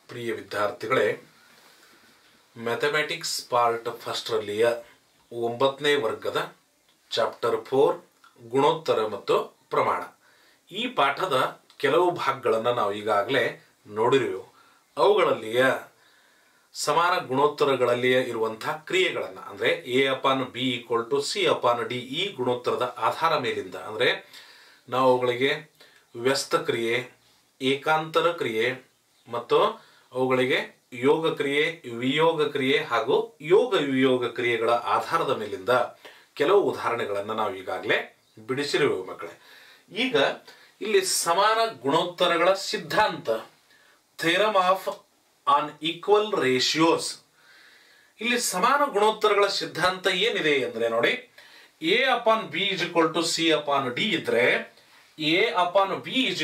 ಪ್ರಿಯ ವಿದ್ಯಾರ್ಥಿಗಳೇ, mathematics part ಫಸ್ಟ್ರಲ್ಲಿಯ 9ನೇ ವರ್ಗದ chapter 4 ಗುಣೋತ್ತರ ಮತ್ತು ಪ್ರಮಾಣ ಈ ಪಾಠದ ಕೆಲವು ಭಾಗಗಳನ್ನು ನಾವು ಈಗಾಗಲೇ ನೋಡಿರುವೆವು. ಅವುಗಳಲ್ಲಿಯ ಸಮಾನ ಗುಣೋತ್ತರಗಳಲ್ಲಿಯ ಇರುವಂತಹ ಕ್ರಿಯೆಗಳನ್ನು ಅಂದರೆ A/B = C/D ಈ ಗುಣೋತ್ತರದ ಆಧಾರ ಮೇಲಿಂದ ಅಂದರೆ ನಾವು ಅವುಗಳಿಗೆ ವ್ಯಸ್ತ ಕ್ರಿಯೆ, ಏಕಾಂತರ ಕ್ರಿಯೆ ಮತ್ತು ಅವುಗಳಿಗೆ ಯೋಗ ಕ್ರಿಯೆ, ವಿಯೋಗ ಕ್ರಿಯೆ ಹಾಗೂ ಯೋಗ ವಿಯೋಗ ಕ್ರಿಯೆಗಳ ಆಧಾರದ ಮೇಲಿಂದ ಕೆಲವು ಉದಾಹರಣೆಗಳನ್ನು ನಾವು ಈಗಾಗಲೇ ಬಿಡಿಸಿರುವೆವು ಮಕ್ಕಳೇ. ಈಗ ಇಲ್ಲಿ ಸಮಾನ ಗುಣೋತ್ತರಗಳ ಸಿದ್ಧಾಂತ, theorem of on equal ratios. ಇಲ್ಲಿ ಸಮಾನ ಗುಣೋತ್ತರಗಳ ಸಿದ್ಧಾಂತ ಏನಿದೆ ಅಂದರೆ ನೋಡಿ, A/B = C/D ಇದ್ರೆ A/B =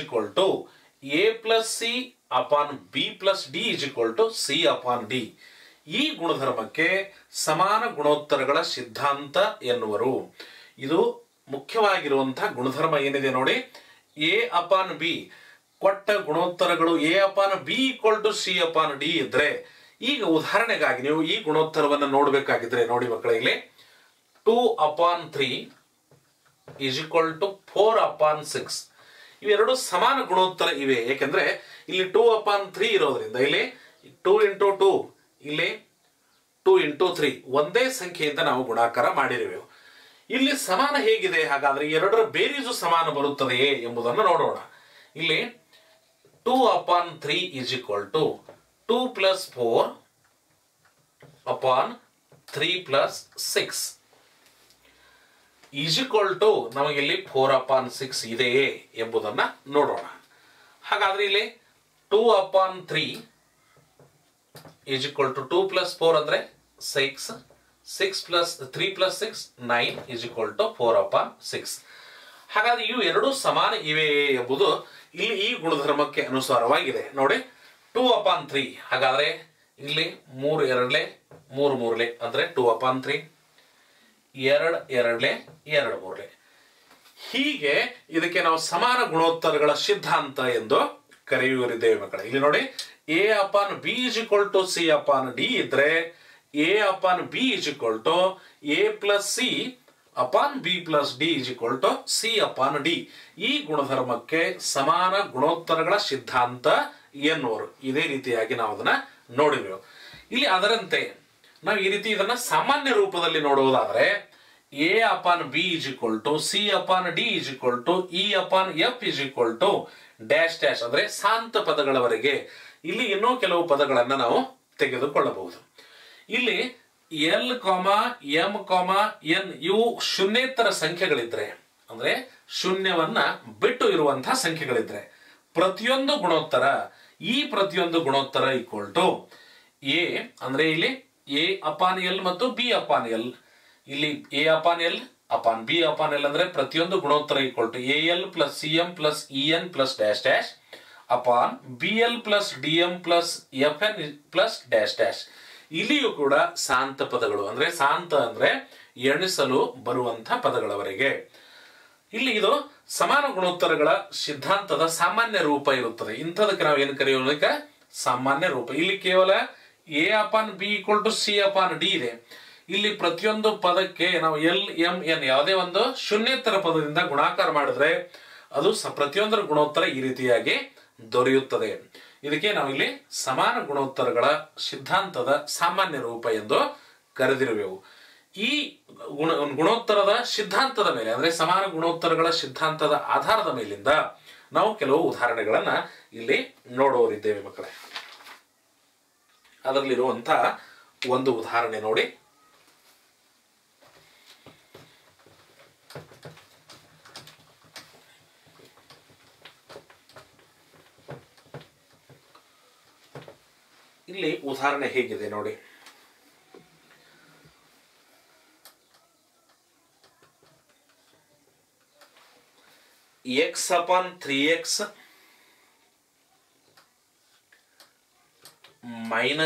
A+C/B+D = C/D. ಈ ಗುಣಧರ್ಮಕ್ಕೆ ಸಮಾನ ಗುಣೋತ್ತರಗಳ ಸಿದ್ಧಾಂತ ಎನ್ನುವರು. ಇದು ಮುಖ್ಯವಾಗಿರುವಂತಹ ಗುಣಧರ್ಮ ಏನಿದೆ ನೋಡಿ, A/B ಕೊಟ್ಟ ಗುಣೋತ್ತರಗಳು A/B = C/D ಇದ್ರೆ, ಈಗ ಉದಾಹರಣೆಗಾಗಿ ನೀವು ಈ ಗುಣೋತ್ತರವನ್ನು ನೋಡಬೇಕಾಗಿದ್ರೆ ನೋಡಿ ಮಕ್ಕಳೇ, ಇಲ್ಲಿ 2/3 = 4/6 ಇವೆರಡು ಸಮಾನ ಗುಣೋತ್ತರ ಇವೆ. ಏಕೆಂದ್ರೆ ಇಲ್ಲಿ 2/3 ಇರೋದ್ರಿಂದ ಇಲ್ಲಿ 2 × 2 ಇಲ್ಲಿ 2 × 3 ಒಂದೇ ಸಂಖ್ಯೆಯಿಂದ ನಾವು ಗುಣಾಕಾರ ಮಾಡಿರುವೆವು. ಇಲ್ಲಿ ಸಮಾನ ಹೇಗಿದೆ, ಹಾಗಾದ್ರೆ ಎರಡರ ಬೇರೀಜು ಸಮಾನ ಬರುತ್ತದೆಯೇ ಎಂಬುದನ್ನು ನೋಡೋಣ. ಇಲ್ಲಿ 2/3 = 2 + 4/3 + 6 ನಮಗಿಲ್ಲಿ 4/6 ಇದೆಯೇ ಎಂಬುದನ್ನ ನೋಡೋಣ. ಹಾಗಾದ್ರೆ ಇಲ್ಲಿ 2/3 = 2 + 4 ಅಂದ್ರೆ 6, 3 + 6 9 = 4/6. ಹಾಗಾದ್ರೆ ಇವು ಎರಡು ಸಮಾನ ಇವೆಯೇ ಎಂಬುದು ಇಲ್ಲಿ ಈ ಗುಣಧರ್ಮಕ್ಕೆ ಅನುಸಾರವಾಗಿದೆ. ನೋಡಿ, 2/3 ಹಾಗಾದ್ರೆ ಇಲ್ಲಿ 3 2 3 3 ಅಂದ್ರೆ 2/3, 2 2 2 3. ಹೀಗೆ ಇದಕ್ಕೆ ನಾವು ಸಮಾನ ಗುಣೋತ್ತರಗಳ ಸಿದ್ಧಾಂತ ಎಂದು ಕರೆಯುವರಿದ್ದೇವೆ ಮಕ್ಕಳೇ. ಇಲ್ಲಿ ನೋಡಿ, A/B = C/D ಇದ್ರೆ A/B = A+C/B+D = C/D. ಈ ಗುಣಧರ್ಮಕ್ಕೆ ಸಮಾನ ಗುಣೋತ್ತರಗಳ ಸಿದ್ಧಾಂತ ಎನ್ನುವರು. ಇದೇ ರೀತಿಯಾಗಿ ನಾವು ಅದನ್ನ ನೋಡಿದೆವು. ಇಲ್ಲಿ ಅದರಂತೆ ನಾವು ಈ ರೀತಿ ಇದನ್ನ ಸಾಮಾನ್ಯ ರೂಪದಲ್ಲಿ ನೋಡುವುದಾದ್ರೆ A/B = C/D = E/F = ಅಂದ್ರೆ ಶಾಂತ ಪದಗಳವರೆಗೆ. ಇಲ್ಲಿ ಇನ್ನೂ ಕೆಲವು ಪದಗಳನ್ನು ನಾವು ತೆಗೆದುಕೊಳ್ಳಬಹುದು. ಇಲ್ಲಿ L, M, N ಇವು ಶೂನ್ಯೇತರ ಸಂಖ್ಯೆಗಳಿದ್ರೆ ಅಂದ್ರೆ ಶೂನ್ಯವನ್ನ ಬಿಟ್ಟು ಇರುವಂತಹ ಸಂಖ್ಯೆಗಳಿದ್ರೆ ಪ್ರತಿಯೊಂದು ಗುಣೋತ್ತರ A ಅಂದ್ರೆ ಇಲ್ಲಿ A/L ಮತ್ತು B/L. ಇಲ್ಲಿ A/L B/L ಅಂದ್ರೆ ಪ್ರತಿಯೊಂದು ಗುಣೋತ್ತರ AL + CM + EN + BL + DM + FN + ಇಲ್ಲಿಯೂ ಕೂಡ ಶಾಂತ ಪದಗಳು ಅಂದ್ರೆ ಶಾಂತ ಅಂದ್ರೆ ಎಣಿಸಲು ಬರುವಂತಹ ಪದಗಳವರೆಗೆ. ಇಲ್ಲಿ ಇದು ಸಮಾನ ಗುಣೋತ್ತರಗಳ ಸಿದ್ಧಾಂತದ ಸಾಮಾನ್ಯ ರೂಪ ಇರುತ್ತದೆ. ಇಂಥದಕ್ಕೆ ನಾವು ಏನು ಕರೆಯೋದಕ್ಕೆ ಸಾಮಾನ್ಯ ರೂಪ. ಇಲ್ಲಿ ಕೇವಲ A/B = C/D ಇದೆ. ಇಲ್ಲಿ ಪ್ರತಿಯೊಂದು ಪದಕ್ಕೆ ನಾವು L, M, N ಯಾವುದೇ ಒಂದು ಶೂನ್ಯೇತರ ಪದದಿಂದ ಗುಣಾಕಾರ ಮಾಡಿದ್ರೆ ಅದು ಪ್ರತಿಯೊಂದರ ಗುಣೋತ್ತರ ಈ ರೀತಿಯಾಗಿ ದೊರೆಯುತ್ತದೆ. ಇದಕ್ಕೆ ನಾವು ಇಲ್ಲಿ ಸಮಾನ ಗುಣೋತ್ತರಗಳ ಸಿದ್ಧಾಂತದ ಸಾಮಾನ್ಯ ರೂಪ ಎಂದು ಕರೆದಿರುವೆವು. ಈ ಗುಣೋತ್ತರದ ಸಿದ್ಧಾಂತದ ಮೇಲೆ ಅಂದ್ರೆ ಸಮಾನ ಗುಣೋತ್ತರಗಳ ಸಿದ್ಧಾಂತದ ಆಧಾರದ ಮೇಲಿಂದ ನಾವು ಕೆಲವು ಉದಾಹರಣೆಗಳನ್ನ ಇಲ್ಲಿ ನೋಡುವರಿದ್ದೇವೆ ಮಕ್ಕಳೇ. ಅದರಲ್ಲಿರುವಂತಹ ಒಂದು ಉದಾಹರಣೆ ನೋಡಿ. ಇಲ್ಲಿ ಉದಾಹರಣೆ ಹೇಗಿದೆ ನೋಡಿ. X/3x - y -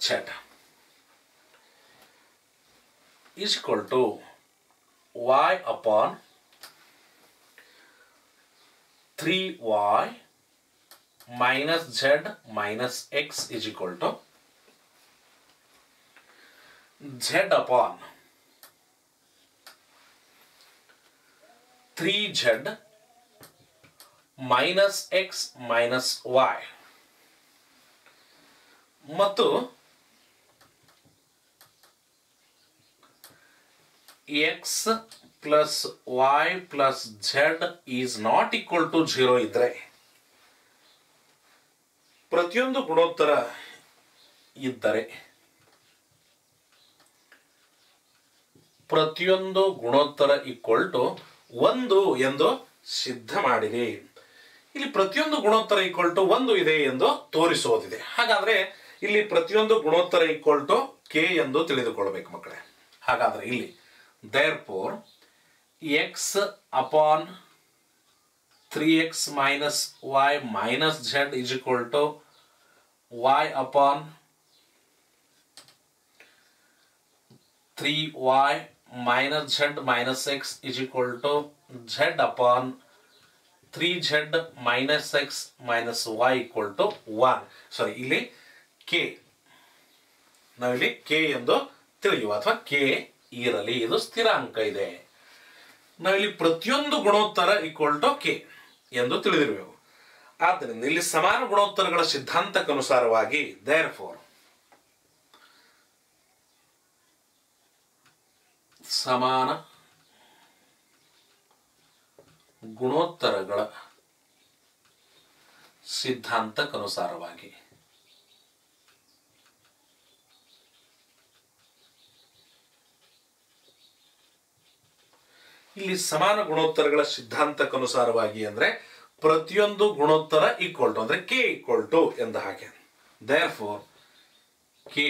z = y/3y minus z minus x is equal to z upon 3z minus x minus y ಮತ್ತು x plus y plus z is not equal to 0 ಇದ್ರೆ ಪ್ರತಿಯೊಂದು ಗುಣೋತ್ತರ ಇದ್ದರೆ ಪ್ರತಿಯೊಂದು ಗುಣೋತ್ತರ ಈಕ್ವಲ್ ಟು 1 ಎಂದು ಸಿದ್ಧ ಮಾಡಿರಿ. ಇಲ್ಲಿ ಪ್ರತಿಯೊಂದು ಗುಣೋತ್ತರ ಈಕ್ವಲ್ ಟು 1 ಇದೆ ಎಂದು ತೋರಿಸುವುದಿದೆ. ಹಾಗಾದ್ರೆ ಇಲ್ಲಿ ಪ್ರತಿಯೊಂದು ಗುಣೋತ್ತರ ಈಕ್ವಲ್ ಟು k ಎಂದು ತಿಳಿದುಕೊಳ್ಳಬೇಕು ಮಕ್ಕಳೇ. ಹಾಗಾದ್ರೆ ಇಲ್ಲಿ therefore x upon 3x minus y minus z is equal to y upon 3y minus z minus x is equal to z upon 3z minus x minus y equal to 1. Sorry, ಇಲ್ಲಿ k ನಾವಿಲ್ಲಿ k ಎಂದು ತಿಳಿಯುವ ಅಥವಾ k ಇರಲಿ, ಇದು ಸ್ಥಿರಾಂಕ ಇದೆ. ನಾವಿಲ್ಲಿ ಪ್ರತಿಯೊಂದು ಗುಣೋತ್ತರ ಈಕ್ವಲ್ ಟು k ಎಂದು ತಿಳಿದಿರಬೇಕು. ಆದ್ದರಿಂದ ಇಲ್ಲಿ ಸಮಾನ ಗುಣೋತ್ತರಗಳ ಸಿದ್ಧಾಂತಕ್ಕನುಸಾರವಾಗಿ therefore ಸಮಾನ ಗುಣೋತ್ತರಗಳ ಸಿದ್ಧಾಂತಕ್ಕನುಸಾರವಾಗಿ ಇಲ್ಲಿ ಸಮಾನ ಗುಣೋತ್ತರಗಳ ಸಿದ್ಧಾಂತಕ್ಕನುಸಾರವಾಗಿ ಅಂದ್ರೆ ಪ್ರತಿಯೊಂದು ಗುಣೋತ್ತರ ಈಕ್ವಲ್ ಟು ಅಂದ್ರೆ k ಈಕ್ವಲ್ ಟು ಎಂದ ಹಾಗೆ therefore k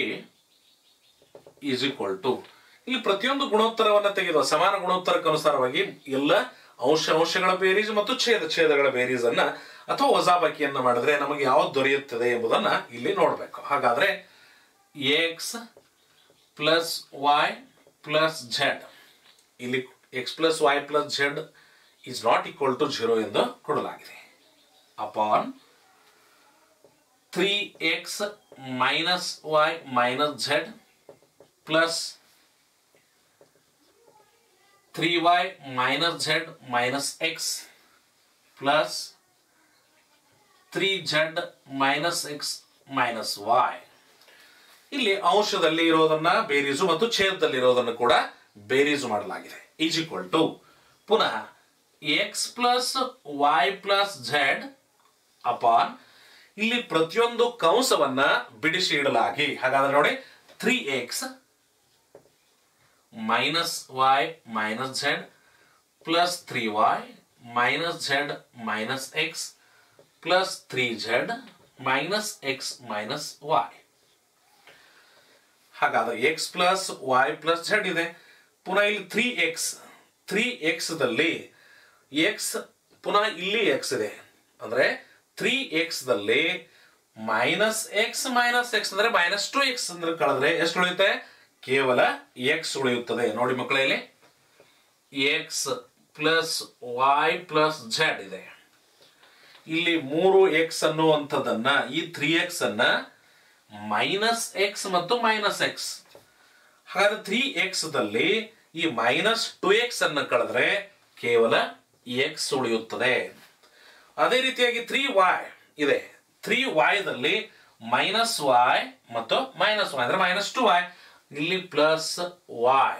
is equal to ಇಲ್ಲಿ ಪ್ರತಿಯೊಂದು ಗುಣೋತ್ತರವನ್ನು ತೆಗೆಯುವ ಸಮಾನ ಗುಣೋತ್ತರಕ್ಕನುಸಾರವಾಗಿ ಎಲ್ಲ ಅಂಶಗಳ ಬೇರೀಜ್ ಮತ್ತು ಛೇದಗಳ ಬೇರೀಜ್ ಅನ್ನ ಅಥವಾ ವಜಾಬಾಕಿಯನ್ನ ಮಾಡಿದ್ರೆ ನಮಗೆ ಯಾವ್ದು ದೊರೆಯುತ್ತದೆ ಎಂಬುದನ್ನ ಇಲ್ಲಿ ನೋಡಬೇಕು. ಹಾಗಾದ್ರೆ x plus y plus z ಇಲ್ಲಿ x plus y plus z is not equal to 0 ಎಂದು ಕೊಡಲಾಗಿದೆ. upon 3x minus y minus z plus 3y minus z minus x plus 3z minus x minus y ಇಲ್ಲಿ ಅಂಶದಲ್ಲಿ ಇರೋದನ್ನ ಬೇರೀಜು ಮತ್ತು ಛೇದದಲ್ಲಿ ಇರೋದನ್ನು ಕೂಡ ಬೇರೀಜು ಮಾಡಲಾಗಿದೆ. ಈಸ್ ಈಕ್ವಲ್ ಟು ಪುನಃ x plus y plus z upon ಇಲ್ಲಿ ಪ್ರತಿಯೊಂದು ಕಂಸವನ್ನ ಬಿಡಿಸಿ ಇಡಲಾಗಿ. ಹಾಗಾದ್ರೆ ನೋಡಿ 3x minus y minus z plus 3y minus z minus x plus 3z minus x minus y. ಹಾಗಾದ್ರೆ x plus y plus z ಇದೆ. ಪುನಃ ಇಲ್ಲಿ 3x ದಲ್ಲಿ x ಪುನಃ ಇಲ್ಲಿ x ಇದೆ ಅಂದ್ರೆ 3x ದಲ್ಲಿ ಮೈನಸ್ x ಅಂದ್ರೆ ಮೈನಸ್ 2x ಅಂದ್ರೆ ಕಳೆದ್ರೆ ಎಷ್ಟು ಉಳಿಯುತ್ತೆ? ಕೇವಲ x ಉಳಿಯುತ್ತದೆ. ನೋಡಿ ಮಕ್ಕಳೇ, ಇಲ್ಲಿ x plus y plus z ಇದೆ. ಇಲ್ಲಿ 3x ಅನ್ನುವಂಥದ್ದನ್ನ ಈ 3x ಅನ್ನ ಮೈನಸ್ x ಮತ್ತು ಮೈನಸ್ x. ಹಾಗಾದ್ರೆ 3x ದಲ್ಲಿ ಈ ಮೈನಸ್ 2x ಅನ್ನು ಕಳೆದ್ರೆ ಕೇವಲ x ಉಳಿಯುತ್ತದೆ. ಅದೇ ರೀತಿಯಾಗಿ 3y ಇದೆ. 3y ದಲ್ಲಿ ಮೈನಸ್ y ಮತ್ತು ಮೈನಸ್ y ಅಂದ್ರೆ ಮೈನಸ್ 2y, ಇಲ್ಲಿ ಪ್ಲಸ್ y.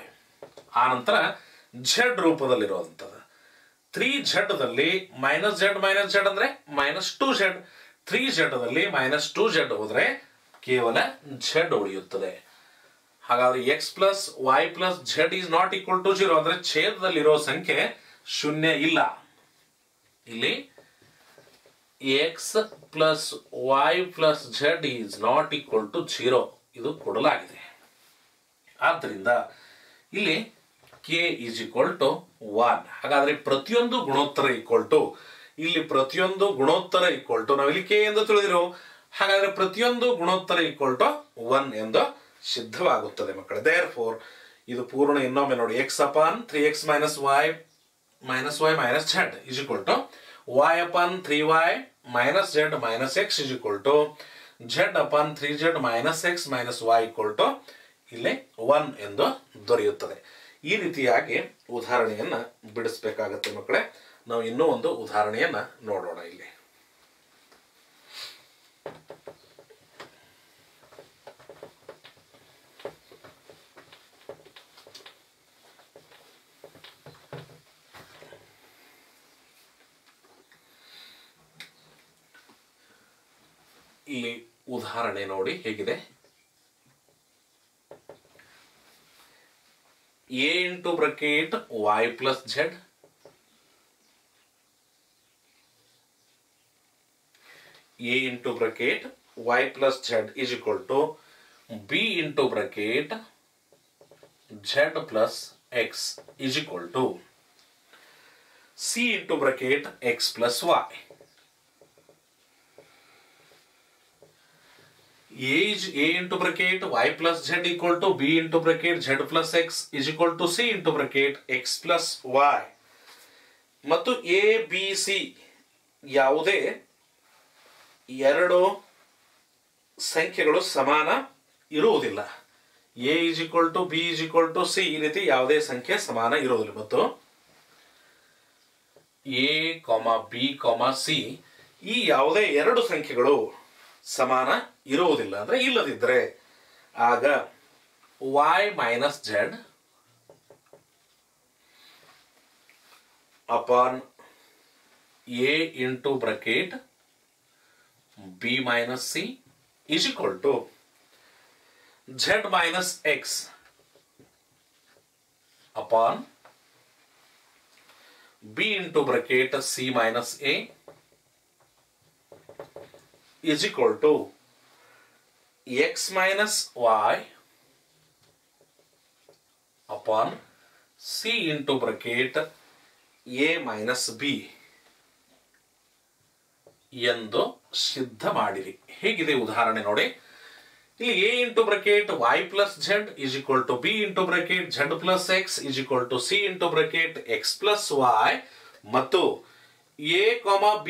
ಆ ನಂತರ z ರೂಪದಲ್ಲಿರುವಂಥದ್ದು 3z ದಲ್ಲಿ ಮೈನಸ್ z ಅಂದ್ರೆ ಮೈನಸ್ 2z. 3z ದಲ್ಲಿ ಮೈನಸ್ 2z ಹೋದ್ರೆ ಕೇವಲ z ಉಳಿಯುತ್ತದೆ. ಹಾಗಾದ್ರೆ x plus y plus z is not equal to 0 ಅಂದ್ರೆ ಛೇದದಲ್ಲಿರೋ ಸಂಖ್ಯೆ ಶೂನ್ಯ ಇಲ್ಲ. ಇಲ್ಲಿ x plus y plus z is not equal to 0 ಇದು ಕೊಡಲಾಗಿದೆ. ಆದ್ದರಿಂದ ಇಲ್ಲಿ k ಈಸ್ ಈಕ್ವಲ್ ಟು 1. ಹಾಗಾದ್ರೆ ಪ್ರತಿಯೊಂದು ಗುಣೋತ್ತರ ಈಕ್ವಲ್ ಟು ಇಲ್ಲಿ ಪ್ರತಿಯೊಂದು ಗುಣೋತ್ತರ ಈಕ್ವಲ್ ಟು ನಾವಿಲ್ಲಿ k ಎಂದು ತಿಳಿದಿರೋ, ಹಾಗಾದ್ರೆ ಪ್ರತಿಯೊಂದು ಗುಣೋತ್ತರ ಈಕ್ವಲ್ ಟು 1 ಎಂದು ಸಿದ್ಧವಾಗುತ್ತದೆ ಮಕ್ಕಳೇ. therefore ಇದು ಪೂರ್ಣ ಇನ್ನೊಮ್ಮೆ ನೋಡಿ, x upon 3x minus y minus z is equal to y upon 3y minus z minus x is equal to z upon 3z minus x minus y equal to ಇಲ್ಲಿ 1 ಎಂದು ದೊರೆಯುತ್ತದೆ. ಈ ರೀತಿಯಾಗಿ ಉದಾಹರಣೆಯನ್ನ ಬಿಡಿಸಬೇಕಾಗುತ್ತೆ ಮಕ್ಕಳೇ. ನಾವು ಇನ್ನೂ ಒಂದು ಉದಾಹರಣೆಯನ್ನ ನೋಡೋಣ. ಇಲ್ಲಿ ಇಲ್ಲಿ ಉದಾಹರಣೆ ನೋಡಿ ಹೇಗಿದೆ. a into bracket y plus z a into bracket y plus z is equal to b into bracket z plus x is equal to c into bracket x plus y. A is a into bracket y plus z equal to b into bracket z plus x is equal to c into bracket x plus y. ಮತ್ತು a b c ಯಾವುದೇ ಎರಡು ಸಂಖ್ಯೆಗಳು ಸಮಾನ ಇರುವುದಿಲ್ಲ. a is equal to b is equal to c ಈ ರೀತಿ ಯಾವುದೇ ಸಂಖ್ಯೆ ಸಮಾನ ಇರುವುದಿಲ್ಲ. ಮತ್ತು a, b, c ಈ ಯಾವುದೇ ಎರಡು ಸಂಖ್ಯೆಗಳು ಸಮಾನ ಇರುವುದಿಲ್ಲ ಅಂದ್ರೆ ಇಲ್ಲದಿದ್ದರೆ ಆಗ y minus z upon a into bracket b minus c is equal to z minus x upon b into bracket c minus a is equal to x minus y upon c into bracket a minus b ಎಂದು ಸಿದ್ಧ ಮಾಡಿರಿ. ಹೇಗಿದೆ ಉದಾಹರಣೆ ನೋಡಿ. ಇಲ್ಲಿ a into bracket y plus z is equal to b into bracket z plus x is equal to c into bracket x plus y ಮತ್ತು a, b,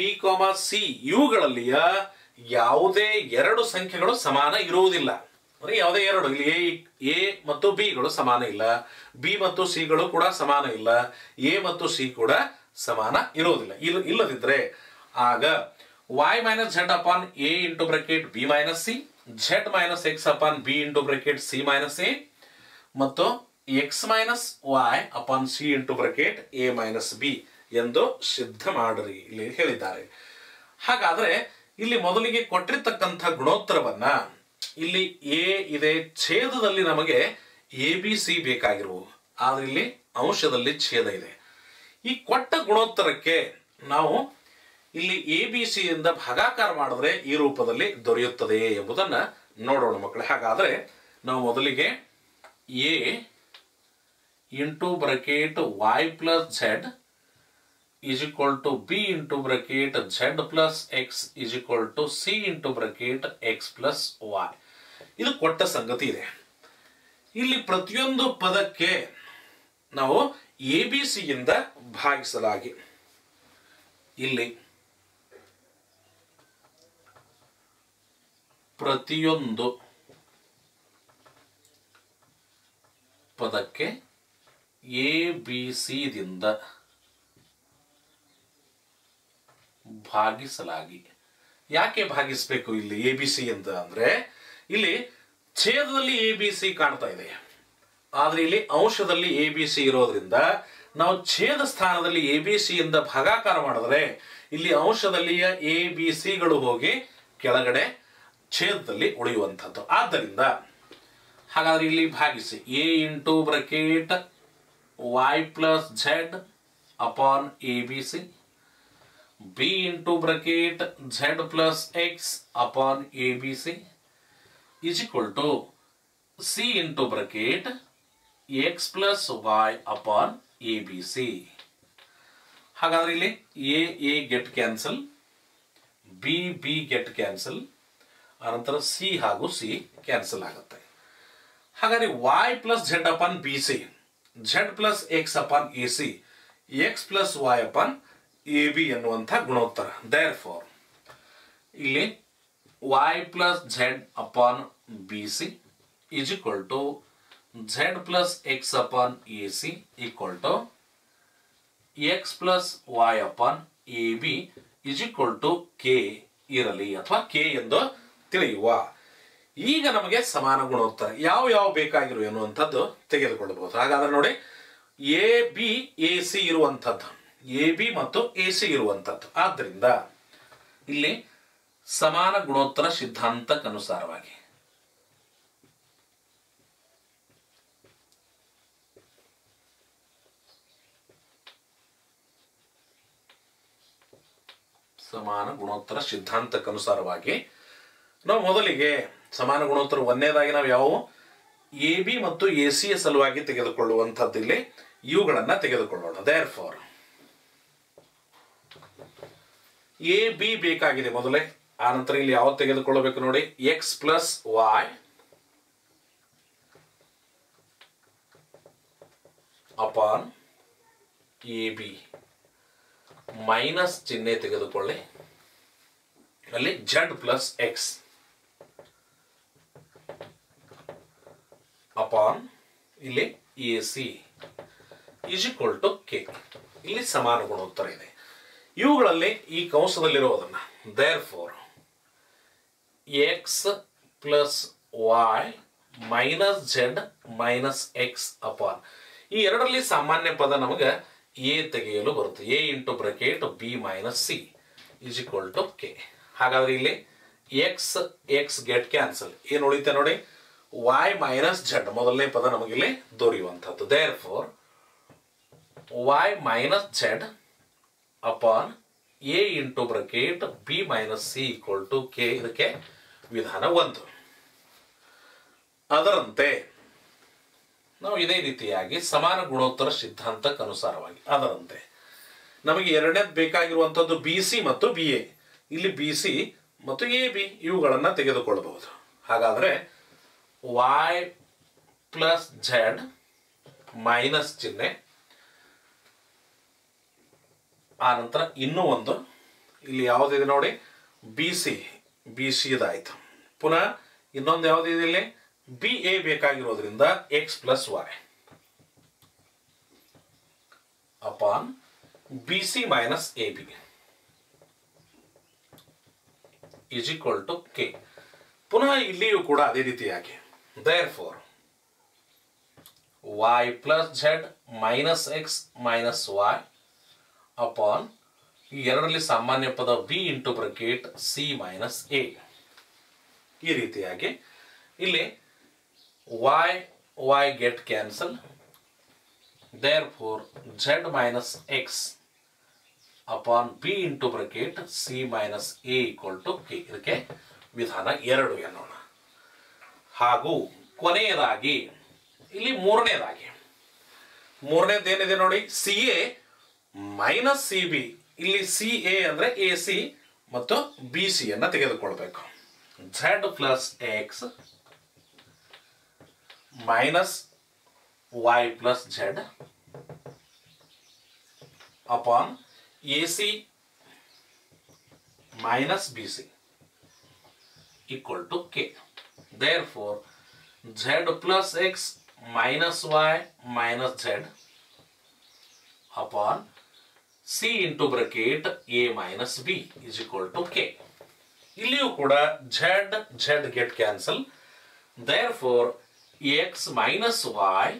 c ಇವುಗಳಲ್ಲಿಯ ಯಾವುದೇ ಎರಡು ಸಂಖ್ಯೆಗಳು ಸಮಾನ ಇರುವುದಿಲ್ಲ. ಅಂದ್ರೆ ಯಾವುದೇ ಎರಡು ಇಲ್ಲಿ ಎ ಮತ್ತು ಬಿ ಗಳು ಸಮಾನ ಇಲ್ಲ, ಬಿ ಮತ್ತು ಸಿ ಗಳು ಕೂಡ ಸಮಾನ ಇಲ್ಲ, ಎ ಮತ್ತು ಸಿ ಕೂಡ ಸಮಾನ ಇರುವುದಿಲ್ಲ. ಇಲ್ಲದಿದ್ರೆ ಆಗ y minus z upon a into bracket b minus c, z minus x upon b into bracket c minus a ಮತ್ತು x minus y upon c into bracket a minus b ಎಂದು ಸಿದ್ಧ ಮಾಡಿರಿ ಇಲ್ಲಿ ಹೇಳಿದ್ದಾರೆ. ಹಾಗಾದ್ರೆ ಇಲ್ಲಿ ಮೊದಲಿಗೆ ಕೊಟ್ಟಿರ್ತಕ್ಕಂಥ ಗುಣೋತ್ತರವನ್ನ ಇಲ್ಲಿ ಎ ಇದೆ, ಛೇದದಲ್ಲಿ ನಮಗೆ ಎ ಬಿ ಸಿ ಬೇಕಾಗಿರುವು, ಆದ್ರೆ ಇಲ್ಲಿ ಅಂಶದಲ್ಲಿ ಛೇದ ಇದೆ. ಈ ಕೊಟ್ಟ ಗುಣೋತ್ತರಕ್ಕೆ ನಾವು ಇಲ್ಲಿ ಎ ಬಿ ಸಿ ಇಂದ ಭಾಗಾಕಾರ ಮಾಡಿದ್ರೆ ಈ ರೂಪದಲ್ಲಿ ದೊರೆಯುತ್ತದೆ ಎಂಬುದನ್ನ ನೋಡೋಣ ಮಕ್ಕಳೇ. ಹಾಗಾದ್ರೆ ನಾವು ಮೊದಲಿಗೆ A into bracket y plus z is equal to b into bracket z plus x is equal to c into bracket x plus y. ಇದು ಕೊಟ್ಟ ಸಂಗತಿ ಇದೆ. ಇಲ್ಲಿ ಪ್ರತಿಯೊಂದು ಪದಕ್ಕೆ ನಾವು ಎ ಬಿ ಸಿ ಇಂದ ಭಾಗಿಸಲಾಗಿ ಇಲ್ಲಿ ಪ್ರತಿಯೊಂದು ಪದಕ್ಕೆ ಎ ಬಿ ಸಿ ದಿಂದ ಭಾಗಿಸಲಾಗಿ. ಯಾಕೆ ಭಾಗಿಸಬೇಕು ಇಲ್ಲಿ ಎ ಬಿ ಸಿ ಅಂತ ಅಂದ್ರೆ ಇಲ್ಲಿ ಛೇದದಲ್ಲಿ ಎ ಬಿ ಸಿ ಕಾಣ್ತಾ ಇದೆ, ಆದ್ರೆ ಇಲ್ಲಿ ಅಂಶದಲ್ಲಿ ಎ ಬಿ ಸಿ ಇರೋದ್ರಿಂದ ನಾವು ಛೇದ ಸ್ಥಾನದಲ್ಲಿ ಎ ಬಿ ಸಿ ಇಂದ ಭಾಗಾಕಾರ ಮಾಡಿದ್ರೆ ಇಲ್ಲಿ ಅಂಶದಲ್ಲಿಯ ಎ ಬಿ ಸಿಗಳು ಹೋಗಿ ಕೆಳಗಡೆ ಛೇದದಲ್ಲಿ ಉಳಿಯುವಂಥದ್ದು. ಆದ್ದರಿಂದ ಹಾಗಾದ್ರೆ ಇಲ್ಲಿ ಭಾಗಿಸಿ A into bracket y plus z upon A B C, b into bracket z plus x upon abc is equal to c into bracket x plus y upon abc. ಹಾಗಾದ್ರೆ ಇಲ್ಲಿ a get cancel, b get cancel, ಅನಂತರ c ಹಾಗೂ c cancel ಆಗುತ್ತೆ. ಹಾಗಾದ್ರೆ y plus z upon bc, z plus x upon ac, x plus y upon A B ಎನ್ನುವಂಥ ಗುಣೋತ್ತರ. Therefore ಇಲ್ಲಿ y plus z upon B C is equal to z plus x upon A C equal to x plus y upon A B is equal to K ಇರಲಿ ಅಥವಾ K ಎಂದು ತಿಳಿಯುವ. ಈಗ ನಮಗೆ ಸಮಾನ ಗುಣೋತ್ತರ ಯಾವ ಬೇಕಾಗಿರು ಎನ್ನುವಂಥದ್ದು ತೆಗೆದುಕೊಳ್ಳಬಹುದು. ಹಾಗಾದ್ರೆ ನೋಡಿ, ಎ ಬಿ ಎ ಸಿ ಇರುವಂಥದ್ದು, ಎ ಬಿ ಮತ್ತು ಎ ಸಿ ಇರುವಂಥದ್ದು. ಆದ್ದರಿಂದ ಇಲ್ಲಿ ಸಮಾನ ಗುಣೋತ್ತರ ಸಿದ್ಧಾಂತಕ್ಕನುಸಾರವಾಗಿ ನಾವು ಮೊದಲಿಗೆ ಸಮಾನ ಗುಣೋತ್ತರ ಒಂದನೇದಾಗಿ ನಾವು ಯಾವುವು ಎ ಬಿ ಮತ್ತು ಎ ಸಿ ಯ ಸಲುವಾಗಿ ತೆಗೆದುಕೊಳ್ಳುವಂಥದ್ದು ಇಲ್ಲಿ ಇವುಗಳನ್ನ ತೆಗೆದುಕೊಳ್ಳೋಣ. ದೇರ್ ಫಾರ್ ಎ ಬಿ ಬೇಕಾಗಿದೆ ಮೊದಲೇ, ಆನಂತರ ಇಲ್ಲಿ ಯಾವ್ದು ತೆಗೆದುಕೊಳ್ಳಬೇಕು ನೋಡಿ, x plus y upon A b minus ಚಿಹ್ನೆ ತೆಗೆದುಕೊಳ್ಳಿ, ಅಲ್ಲಿ ಝೆಡ್ ಪ್ಲಸ್ ಎಕ್ಸ್ ಅಪಾನ್ ಇಲ್ಲಿ a c is equal to k. ಇಲ್ಲಿ ಸಮಾನ ಗುಣೋತ್ತರ ಇದೆ. ಇವುಗಳಲ್ಲಿ ಈ ಕಂಸದಲ್ಲಿರುವುದನ್ನು therefore x plus y minus z minus x upon, ಈ ಎರಡರಲ್ಲಿ ಸಾಮಾನ್ಯ ಪದ ನಮಗೆ ಎ ತೆಗೆಯಲು ಬರುತ್ತೆ. A into bracket b minus c is equal to k. ಹಾಗಾದ್ರೆ ಇಲ್ಲಿ ಎಕ್ಸ್ ಎಕ್ಸ್ ಗೆಟ್ ಕ್ಯಾನ್ಸಲ್, ಏನು ಉಳಿತೆ ನೋಡಿ, ವೈ ಮೈನಸ್ ಝೆಡ್ ಮೊದಲನೇ ಪದ ನಮಗಿಲ್ಲಿ ದೊರೆಯುವಂಥದ್ದು. Therefore y minus z upon a into bracket b minus c equal to k. ಇದಕ್ಕೆ ವಿಧಾನ 1. ಅದರಂತೆ ನಾವು ಇದೇ ರೀತಿಯಾಗಿ ಸಮಾನ ಗುಣೋತ್ತರ ಸಿದ್ಧಾಂತಕ್ಕನುಸಾರವಾಗಿ ಅದರಂತೆ ನಮಗೆ ಎರಡನೇದು ಬೇಕಾಗಿರುವಂಥದ್ದು ಬಿ ಸಿ ಮತ್ತು ಬಿ ಎ. ಇಲ್ಲಿ ಬಿ ಸಿ ಮತ್ತು ಎ ಬಿ ಇವುಗಳನ್ನು ತೆಗೆದುಕೊಳ್ಳಬಹುದು. ಹಾಗಾದರೆ ವೈ ಪ್ಲಸ್ ಝೆಡ್ ಮೈನಸ್ ಚಿಹ್ನೆ, ಆ ನಂತರ ಇನ್ನೂ ಒಂದು ಇಲ್ಲಿ ಯಾವುದಿದೆ ನೋಡಿ, ಬಿ ಸಿ ಇದಾಯಿತು. ಪುನಃ ಇನ್ನೊಂದು ಯಾವುದಿದೆ ಇಲ್ಲಿ ಬಿ ಎ ಬೇಕಾಗಿರೋದ್ರಿಂದ x plus y upon B c minus a B is equal to k. ಪುನಃ ಇಲ್ಲಿಯೂ ಕೂಡ ಅದೇ ರೀತಿಯಾಗಿ therefore y plus z minus x minus y upon ಈ ಎರಡರಲ್ಲಿ ಸಾಮಾನ್ಯ ಪದ b into bracket c minus a. ಈ ರೀತಿಯಾಗಿ ಇಲ್ಲಿ y get cancel, therefore z minus x upon b into bracket c minus a equal to k. ಇದಕ್ಕೆ ವಿಧಾನ 2 ಎನ್ನೋಣ. ಹಾಗೂ ಕೊನೆಯದಾಗಿ ಇಲ್ಲಿ ಮೂರನೇದೇನಿದೆ ನೋಡಿ, C A minus C B. ಇಲ್ಲಿ ಸಿ ಎ ಅಂದ್ರೆ ಎ ಸಿ ಮತ್ತು ಬಿ ಸಿ ಅನ್ನ ತೆಗೆದುಕೊಳ್ಬೇಕು. z plus x minus y plus z upon A C minus B C equal to K. Therefore z plus x minus y minus z upon C into bracket A minus B is equal to K. ಇಲ್ಲಿಯೂ ಕೂಡ z get cancel. Therefore x minus y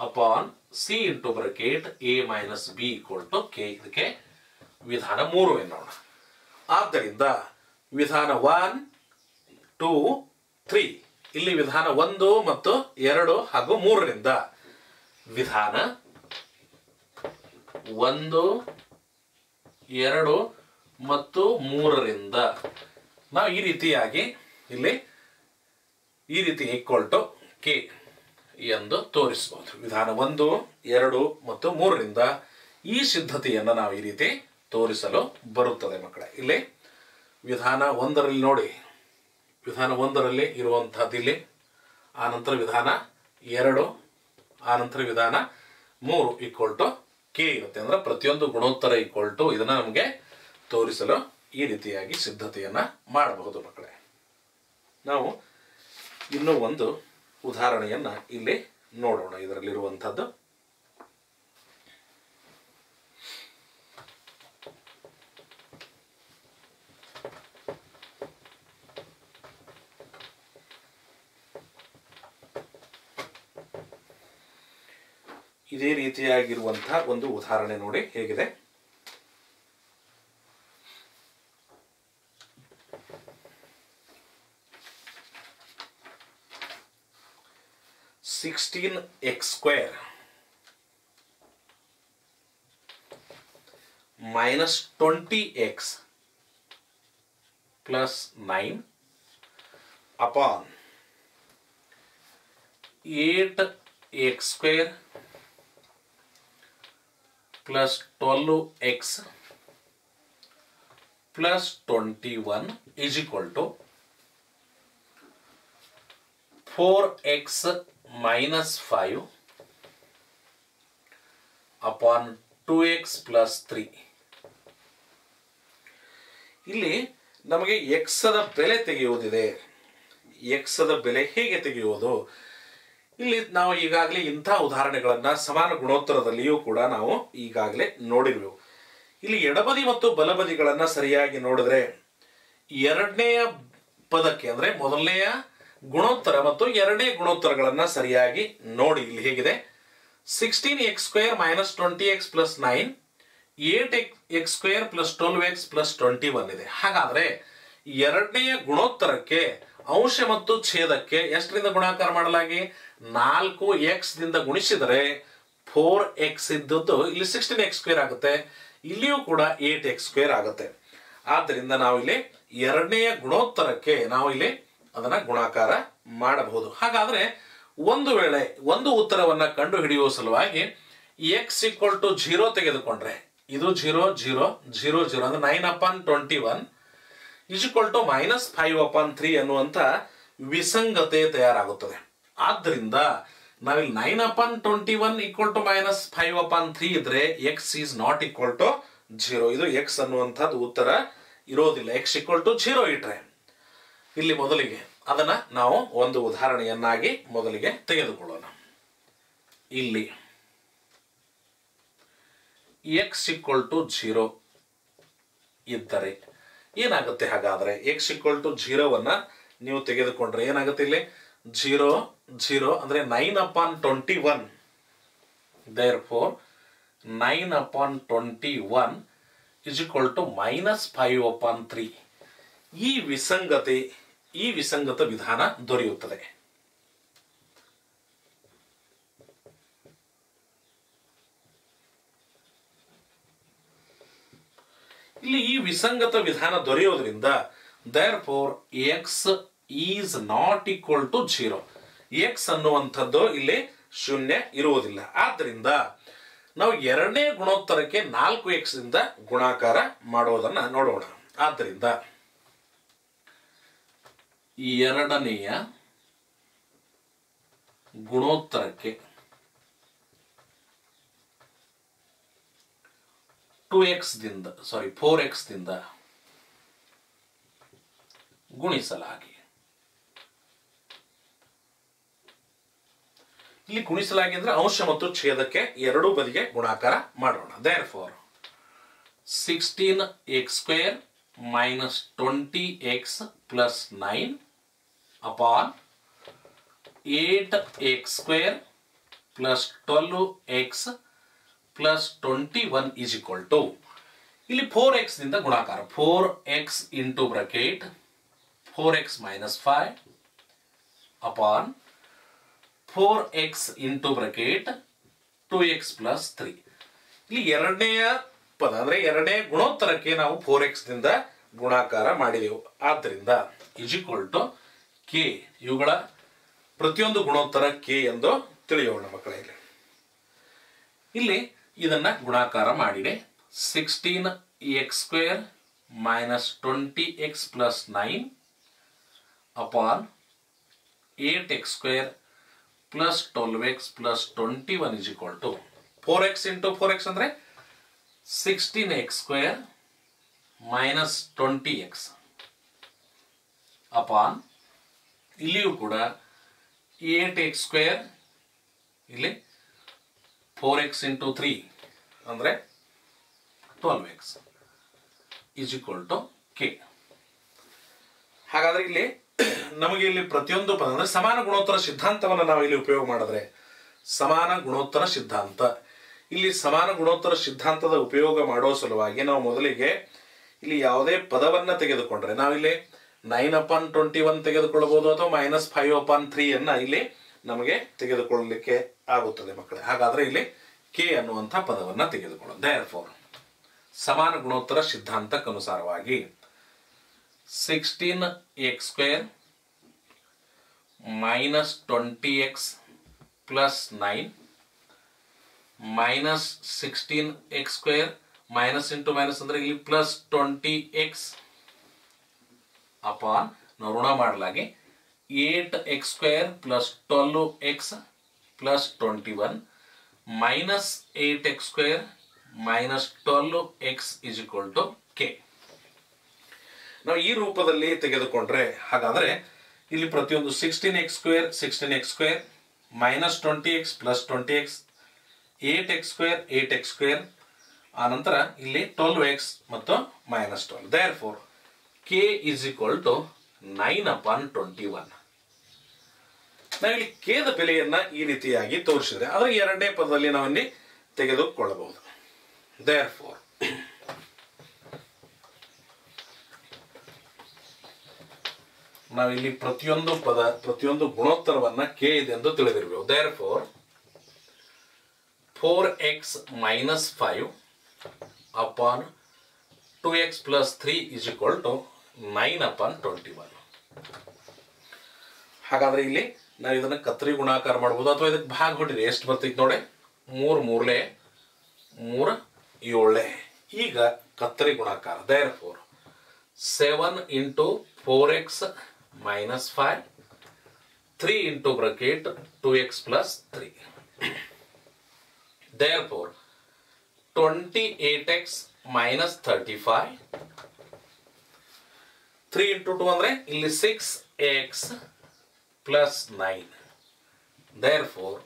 upon c into bracket a minus b equal to k. ಇದಕ್ಕೆ ವಿಧಾನ 3 ಎನ್ನೋಣ. ಆದ್ದರಿಂದ ವಿಧಾನ 1, 2, 3 ಇಲ್ಲಿ ವಿಧಾನ 1 ಮತ್ತು 2 ಹಾಗೂ 3ರಿಂದ ವಿಧಾನ 1, 2 ಮತ್ತು 3ರಿಂದ ನಾವು ಈ ರೀತಿಯಾಗಿ ಇಲ್ಲಿ ಈ ರೀತಿ ಈಕ್ವಲ್ ಟು ಕೆ ಎಂದು ತೋರಿಸಬಹುದು. ವಿಧಾನ 1, 2 ಮತ್ತು 3ರಿಂದ ಈ ಸಿದ್ಧತೆಯನ್ನು ನಾವು ಈ ರೀತಿ ತೋರಿಸಲು ಬರುತ್ತದೆ ಮಕ್ಕಳೇ. ಇಲ್ಲಿ ವಿಧಾನ 1ರಲ್ಲಿ ನೋಡಿ, ವಿಧಾನ 1ರಲ್ಲಿ ಇರುವಂತಹದ್ದು ಇಲ್ಲಿ, ಆನಂತರ ವಿಧಾನ 2, ಆನಂತರ ವಿಧಾನ 3 ಈಕ್ವಲ್ ಟು ಕೆ ಇರುತ್ತೆ. ಅಂದ್ರೆ ಪ್ರತಿಯೊಂದು ಗುಣೋತ್ತರ ಈಕ್ವಲ್ ಟು ಇದನ್ನ ನಮಗೆ ತೋರಿಸಲು ಈ ರೀತಿಯಾಗಿ ಸಿದ್ಧತೆಯನ್ನ ಮಾಡಬಹುದು ಮಕ್ಕಳೇ. ನಾವು ಇನ್ನೂ ಒಂದು ಉದಾಹರಣೆಯನ್ನ ಇಲ್ಲಿ ನೋಡೋಣ. ಇದರಲ್ಲಿರುವಂಥದ್ದು ಇದೇ ರೀತಿಯಾಗಿರುವಂತಹ ಒಂದು ಉದಾಹರಣೆ ನೋಡಿ ಹೇಗಿದೆ. (16x² minus 20x plus 9 upon 8x² plus 12x plus 21 is equal to 4x minus 5 upon 2x plus 3. ಇಲ್ಲಿ ನಮಗೆ ಎಕ್ಸದ ಬೆಲೆ ತೆಗೆಯುವುದಿದೆ. ಎಕ್ಸದ ಬೆಲೆ ಹೇಗೆ ತೆಗೆಯುವುದು? ಇಲ್ಲಿ ನಾವು ಈಗಾಗಲೇ ಇಂಥ ಉದಾಹರಣೆಗಳನ್ನ ಸಮಾನ ಗುಣೋತ್ತರದಲ್ಲಿಯೂ ಕೂಡ ನಾವು ಈಗಾಗಲೇ ನೋಡಿರುವೆವು. ಇಲ್ಲಿ ಎಡಬದಿ ಮತ್ತು ಬಲಬದಿಗಳನ್ನ ಸರಿಯಾಗಿ ನೋಡಿದ್ರೆ ಎರಡನೆಯ ಪದಕ್ಕೆ ಅಂದ್ರೆ ಮೊದಲನೆಯ ಗುಣೋತ್ತರ ಮತ್ತು ಎರಡನೇ ಗುಣೋತ್ತರಗಳನ್ನ ಸರಿಯಾಗಿ ನೋಡಿ. ಇಲ್ಲಿ ಹೇಗಿದೆ, 16x² minus 20x plus 9, 8x² plus 12x plus 21 ಇದೆ. ಹಾಗಾದ್ರೆ ಎರಡನೆಯ ಗುಣೋತ್ತರಕ್ಕೆ ಅಂಶ ಮತ್ತು ಛೇದಕ್ಕೆ ಎಷ್ಟರಿಂದ ಗುಣಾಕಾರ ಮಾಡಲಾಗಿ 4x ದಿಂದ ಗುಣಿಸಿದರೆ 4x ಇದ್ದದ್ದು ಇಲ್ಲಿ 16x² ಆಗುತ್ತೆ. ಇಲ್ಲಿಯೂ ಕೂಡ 8x² ಆಗುತ್ತೆ. ಆದ್ದರಿಂದ ನಾವು ಇಲ್ಲಿ ಎರಡನೆಯ ಗುಣೋತ್ತರಕ್ಕೆ ನಾವು ಇಲ್ಲಿ ಅದನ್ನ ಗುಣಾಕಾರ ಮಾಡಬಹುದು. ಹಾಗಾದ್ರೆ ಒಂದು ವೇಳೆ ಒಂದು ಉತ್ತರವನ್ನ ಕಂಡು ಹಿಡಿಯುವ ಸಲುವಾಗಿ x = 0 ತೆಗೆದುಕೊಂಡ್ರೆ ಇದು 0 0 0 0 ಅಂದ್ರೆ 9/21 = -5/3 ಅನ್ನುವಂತ ವಿಸಂಗತೆ ತಯಾರಾಗುತ್ತದೆ. ಆದ್ದರಿಂದ ನಾವಿಲ್ಲಿ 9/21 = -5/3 ಇದ್ರೆ x is not equal to 0. ಇದು x ಅನ್ನುವಂಥದ್ದು ಉತ್ತರ ಇರೋದಿಲ್ಲ. x = 0 ಇಟ್ರೆ ಇಲ್ಲಿ ಮೊದಲಿಗೆ ಅದನ್ನ ನಾವು ಒಂದು ಉದಾಹರಣೆಯನ್ನಾಗಿ ಮೊದಲಿಗೆ ತೆಗೆದುಕೊಳ್ಳೋಣ. ಇಲ್ಲಿ x = 0 ಇದ್ದರೆ ಏನಾಗುತ್ತೆ? ಹಾಗಾದ್ರೆ x = 0 ನೀವು ತೆಗೆದುಕೊಂಡ್ರೆ ಏನಾಗುತ್ತೆ? ಇಲ್ಲಿ 0 0 ಅಂದ್ರೆ 9/21. therefore 9/21 = -5/3. ಈ ವಿಸಂಗತ ವಿಧಾನ ದೊರೆಯುತ್ತದೆ. ಇಲ್ಲಿ ಈ ವಿಸಂಗತ ವಿಧಾನ ದೊರೆಯೋದ್ರಿಂದ therefore x is not equal to 0. x ಅನ್ನುವಂಥದ್ದು ಇಲ್ಲಿ ಶೂನ್ಯ ಇರುವುದಿಲ್ಲ. ಆದ್ದರಿಂದ ನಾವು ಎರಡನೇ ಗುಣೋತ್ತರಕ್ಕೆ 4x ಇಂದ ಗುಣಾಕಾರ ಮಾಡೋದನ್ನ ನೋಡೋಣ. ಆದ್ದರಿಂದ ಎರಡನೆಯ ಗುಣೋತ್ತರಕ್ಕೆ 4x ದಿಂದ ಗುಣಿಸಲಾಗಿ. ಇಲ್ಲಿ ಗುಣಿಸಲಾಗಿ ಅಂದ್ರೆ ಅಂಶ ಮತ್ತು ಛೇದಕ್ಕೆ ಎರಡೂ ಬದಿಗೆ ಗುಣಾಕಾರ ಮಾಡೋಣ. therefore 16x² minus 20x plus 9 upon 8x² plus 12x plus 21 is equal to ಇಲ್ಲಿ 4x ದಿಂದ ಗುಣಾಕಾರ 4x into bracket 4x minus 5 upon 4x into bracket 2x plus 3. ಇಲ್ಲಿ ಎರಡನೆಯ ಪದ ಅಂದ್ರೆ ಎರಡನೇ ಗುಣೋತ್ತರಕ್ಕೆ ನಾವು 4x ದಿಂದ ಗುಣಾಕಾರ ಮಾಡಿದೆವು. ಆದ್ದರಿಂದ is equal to k. ಇವುಗಳ ಪ್ರತಿಯೊಂದು ಗುಣೋತ್ತರ k ಎಂದು ತಿಳಿಯೋಣ ಮಕ್ಕಳೇ. ಇಲ್ಲಿ ಇದನ್ನ ಗುಣಾಕಾರ ಮಾಡಿದೆ. 16x² minus 20x plus 9 upon 8x² plus 12x plus 21 is equal to 4x into 4x ಅಂದರೆ 16x square minus 20x upon ಇಲ್ಲಿಯೂ ಕೂಡ 8x ಸ್ಕ್ವೇರ್ ಇಲ್ಲಿ 4x ಇಂಟು 3 ಅಂದರೆ 12x is equal to k. ಹಾಗಾದ್ರೆ ಇಲ್ಲಿ ನಮಗೆ ಇಲ್ಲಿ ಪ್ರತಿಯೊಂದು ಪದ ಅಂದರೆ ಸಮಾನ ಗುಣೋತ್ತರ ಸಿದ್ಧಾಂತವನ್ನು ನಾವು ಇಲ್ಲಿ ಉಪಯೋಗ ಮಾಡಿದ್ರೆ ಸಮಾನ ಗುಣೋತ್ತರ ಸಿದ್ಧಾಂತ, ಇಲ್ಲಿ ಸಮಾನ ಗುಣೋತ್ತರ ಸಿದ್ಧಾಂತದ ಉಪಯೋಗ ಮಾಡೋ ಸಲುವಾಗಿ ನಾವು ಮೊದಲಿಗೆ ಇಲ್ಲಿ ಯಾವುದೇ ಪದವನ್ನು ತೆಗೆದುಕೊಂಡ್ರೆ ನಾವಿಲ್ಲಿ 9/21 ತೆಗೆದುಕೊಳ್ಳಬಹುದು ಅಥವಾ -5/3 ಇಲ್ಲಿ ನಮಗೆ ತೆಗೆದುಕೊಳ್ಳಲಿಕ್ಕೆ ಆಗುತ್ತದೆ ಮಕ್ಕಳೇ. ಹಾಗಾದ್ರೆ ಇಲ್ಲಿ ಕೆ ಅನ್ನುವಂಥ ಪದವನ್ನು ತೆಗೆದುಕೊಳ್ಳೋಣ. ದೇರ್ಫೋರ್ ಸಮಾನ ಗುಣೋತ್ತರ ಸಿದ್ಧಾಂತಕ್ಕನುಸಾರವಾಗಿ 16x square minus 20x plus 9 minus 16x square minus into minus ಅಂದರೆ ಇಲ್ಲಿ ಪ್ಲಸ್ 20x ಅಪಾನ್ ನಾವು ಋಣ ಮಾಡಲಾಗಿ 8x square plus 12x plus 21 minus 8x square minus 12x is equal to K. ನಾವು ಈ ರೂಪದಲ್ಲಿ ತೆಗೆದುಕೊಂಡ್ರೆ ಹಾಗಾದ್ರೆ ಇಲ್ಲಿ ಪ್ರತಿಯೊಂದು 16x square minus 20x plus 20x 8x square ಆ ನಂತರ ಇಲ್ಲಿ 12x ಮತ್ತು minus 12. Therefore K is equal to 9/21. ನಾವಿಲ್ಲಿ ಕೇದ ಬೆಲೆಯನ್ನ ಈ ರೀತಿಯಾಗಿ ತೋರಿಸಿದ್ರೆ ಅದರ ಎರಡನೇ ಪದದಲ್ಲಿ ನಾವಿಲ್ಲಿ ತೆಗೆದುಕೊಳ್ಳಬಹುದು. ದೇರ್ಫೋರ್ ನಾವಿಲ್ಲಿ ಪ್ರತಿಯೊಂದು ಪದ ಪ್ರತಿಯೊಂದು ಗುಣೋತ್ತರವನ್ನ ಕೆ ಇದೆ ಎಂದು ತಿಳಿದಿರಬೇಕು. Therefore 4x minus 5 upon 2x plus 3 is equal to 9/21. ಹಾಗಾದ್ರೆ ಇಲ್ಲಿ ನಾವು ಇದನ್ನ ಕತ್ರಿ ಗುಣಾಕಾರ ಮಾಡಬಹುದು ಅಥವಾ ಇದಕ್ಕೆ ಭಾಗ ಹೊಡಿರಿ ಎಷ್ಟು ಬರ್ತೈತಿ ನೋಡಿ 3 ಮೂರ್ಲೆ 3 7. ಈಗ ಕತ್ತರಿ ಗುಣಾಕಾರ. Therefore 7 into 4x minus 5 3 into bracket 2x plus 3. Therefore 28x minus 35 3 into 2 ಅಂದ್ರೆ ಇಲ್ಲಿ 6x plus 9. Therefore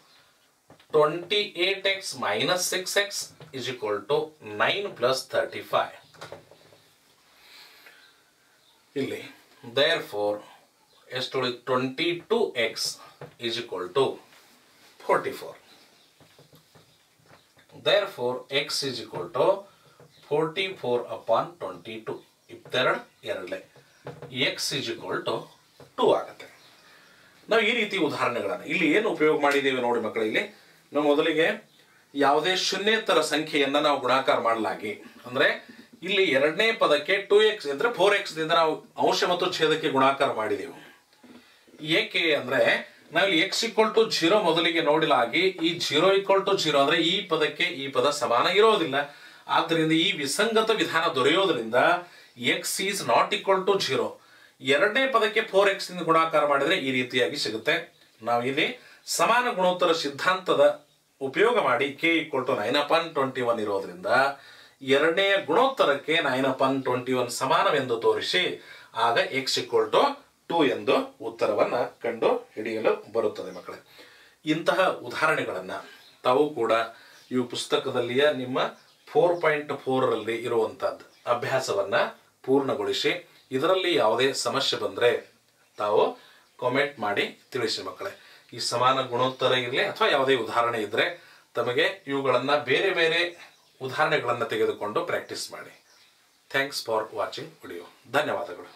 28x minus 6x is equal to 9 plus 35. ಇಲ್ಲಿ therefore ಎಷ್ಟು 22x is equal to 44. therefore x is equal to 44/22. ಎರಡಲೆ x is equal to 2 ಆಗುತ್ತೆ. ನಾವು ಈ ರೀತಿ ಉದಾಹರಣೆಗಳನ್ನು ಇಲ್ಲಿ ಏನು ಉಪಯೋಗ ಮಾಡಿದ್ದೇವೆ ನೋಡಿ ಮಕ್ಕಳು. ಇಲ್ಲಿ ನಾವು ಮೊದಲಿಗೆ ಯಾವುದೇ ಶೂನ್ಯೇತರ ಸಂಖ್ಯೆಯನ್ನ ನಾವು ಗುಣಾಕಾರ ಮಾಡಲಾಗಿ ಅಂದ್ರೆ ಇಲ್ಲಿ ಎರಡನೇ ಪದಕ್ಕೆ 2x ಇದ್ರೆ 4x ದಿಂದ ನಾವು ಅಂಶ ಮತ್ತು ಛೇದಕ್ಕೆ ಗುಣಾಕಾರ ಮಾಡಿದೆವು. ಏಕೆ ಅಂದ್ರೆ ನಾವಿಲ್ಲಿ x = 0 ಮೊದಲಿಗೆ ನೋಡಲಾಗಿ ಈ 0 = 0 ಅಂದ್ರೆ ಈ ಪದಕ್ಕೆ ಈ ಪದ ಸಮಾನ ಇರೋದಿಲ್ಲ. ಆದ್ದರಿಂದ ಈ ವಿಸಂಗತ ವಿಧಾನ ದೊರೆಯೋದ್ರಿಂದ x is not equal to 0. ಎರಡನೇ ಪದಕ್ಕೆ 4x ನಿಂದ ಗುಣಾಕಾರ ಮಾಡಿದ್ರೆ ಈ ರೀತಿಯಾಗಿ ಸಿಗುತ್ತೆ. ನಾವು ಇಲ್ಲಿ ಸಮಾನ ಗುಣೋತ್ತರ ಸಿದ್ಧಾಂತದ ಉಪಯೋಗ ಮಾಡಿ k = 9/21 ಇರೋದ್ರಿಂದ ಎರಡನೆಯ ಗುಣೋತ್ತರಕ್ಕೆ 9/21 ಸಮಾನವೆಂದು ತೋರಿಸಿ ಆಗ x = 2 ಎಂದು ಉತ್ತರವನ್ನ ಕಂಡು ಹಿಡಿಯಲು ಬರುತ್ತದೆ ಮಕ್ಕಳೇ. ಇಂತಹ ಉದಾಹರಣೆಗಳನ್ನ ತಾವು ಕೂಡ ಈ ಪುಸ್ತಕದಲ್ಲಿಯ ನಿಮ್ಮ 4.4 ರಲ್ಲಿ ಇರುವಂತದ್ದು ಅಭ್ಯಾಸವನ್ನ ಪೂರ್ಣಗೊಳಿಸಿ ಇದರಲ್ಲಿ ಯಾವುದೇ ಸಮಸ್ಯೆ ಬಂದ್ರೆ ತಾವು ಕಾಮೆಂಟ್ ಮಾಡಿ ತಿಳಿಸಿ ಮಕ್ಕಳೇ. ಈ ಸಮಾನ ಗುಣೋತ್ತರ ಇರಲಿ ಅಥವಾ ಯಾವುದೇ ಉದಾಹರಣೆ ಇದ್ರೆ ತಮಗೆ ಇವುಗಳನ್ನ ಬೇರೆ ಬೇರೆ ಉದಾಹರಣೆಗಳನ್ನು ತೆಗೆದುಕೊಂಡು ಪ್ರಾಕ್ಟೀಸ್ ಮಾಡಿ. Thanks for watching video. ಧನ್ಯವಾದಗಳು.